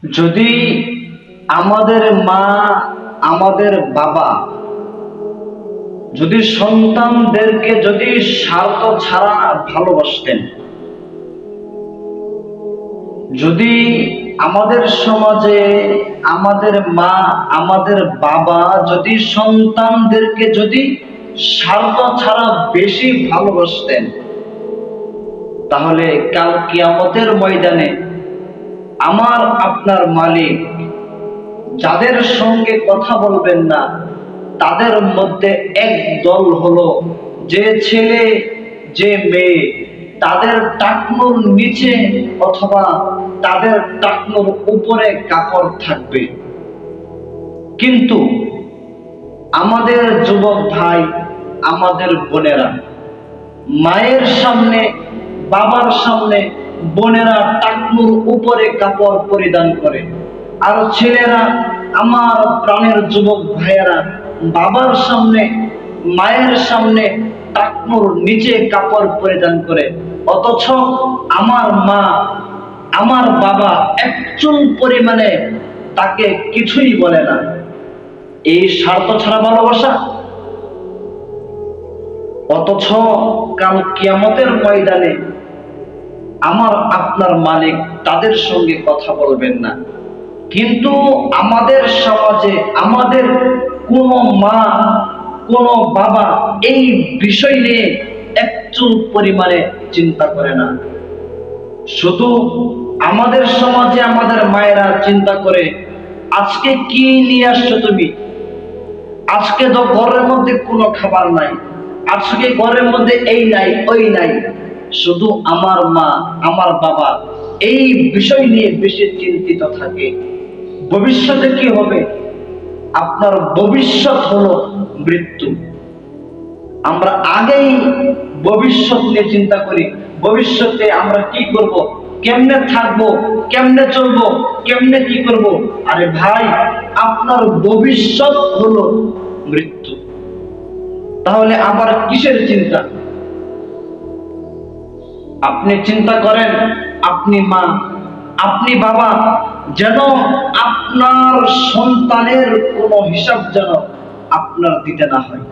যদি আমাদের মা, আমাদের বাবা যদি সন্তানদেরকে যদি স্বার্থ ছাড়া ভালোবাসতেন, যদি আমাদের সমাজে আমাদের মা, আমাদের বাবা যদি সন্তানদেরকে যদি স্বার্থ ছাড়া বেশি ভালোবাসতেন, তাহলে কাল কিয়ামতের ময়দানে আমার আপনার মালিক যাদের সঙ্গে কথা বলবেন না, তাদের মধ্যে এক দল হলো যে ছেলে যে মেয়ে তাদের টাকনুর নিচে অথবা তাদের টাকনুর উপরে কাপড় থাকবে। কিন্তু আমাদের যুবক ভাই, আমাদের বোনেরা মায়ের সামনে, বাবার সামনে বোনেরা টাকনুর উপরে কাপড় পরিধান করে, আর ছেলেরা, আমার প্রাণের যুবক ভাইয়েরা বাবার সামনে, মায়ের সামনে টাকনুর নিচে কাপড় পরিধান করে। অথচ আমার মা, আমার বাবা একচুল পরিমাণে তাকে কিছুই বলে না। এই স্বার্থ ছাড়া ভালোবাসা। অথচ কাল কিয়ামতের ময়দানে আমার আপনার মালিক তাদের সঙ্গে কথা বলবেন না। কিন্তু আমাদের সমাজে আমাদের কোনো মা, কোনো বাবা এই বিষয় নিয়ে একচুল পরিমাণে চিন্তা করে না। শুধু আমাদের সমাজে আমাদের মায়েরা চিন্তা করে, আজকে কি নিয়ে আসছো তুমি, আজকে তো ঘরের মধ্যে কোনো খাবার নাই, আজকে ঘরের মধ্যে এই নাই ওই নাই। শুধু আমার মা, আমার বাবা এই বিষয় নিয়ে বেশি চিন্তিত থাকে। ভবিষ্যতে কি হবে? আপনার ভবিষ্যৎ হলো মৃত্যু। আমরা আগেই ভবিষ্যৎ নিয়ে চিন্তা করি, ভবিষ্যতে আমরা কি করব, কেমনে থাকবো, কেমনে চলবো, কেমনে কি করব। আরে ভাই, আপনার ভবিষ্যৎ হলো মৃত্যু। তাহলে আবার কিসের চিন্তা? আপনি চিন্তা করেন, আপনি মা, আপনি বাবা, যেন আপনার সন্তানের কোনো হিসাব যেন আপনার দিতে না হয়।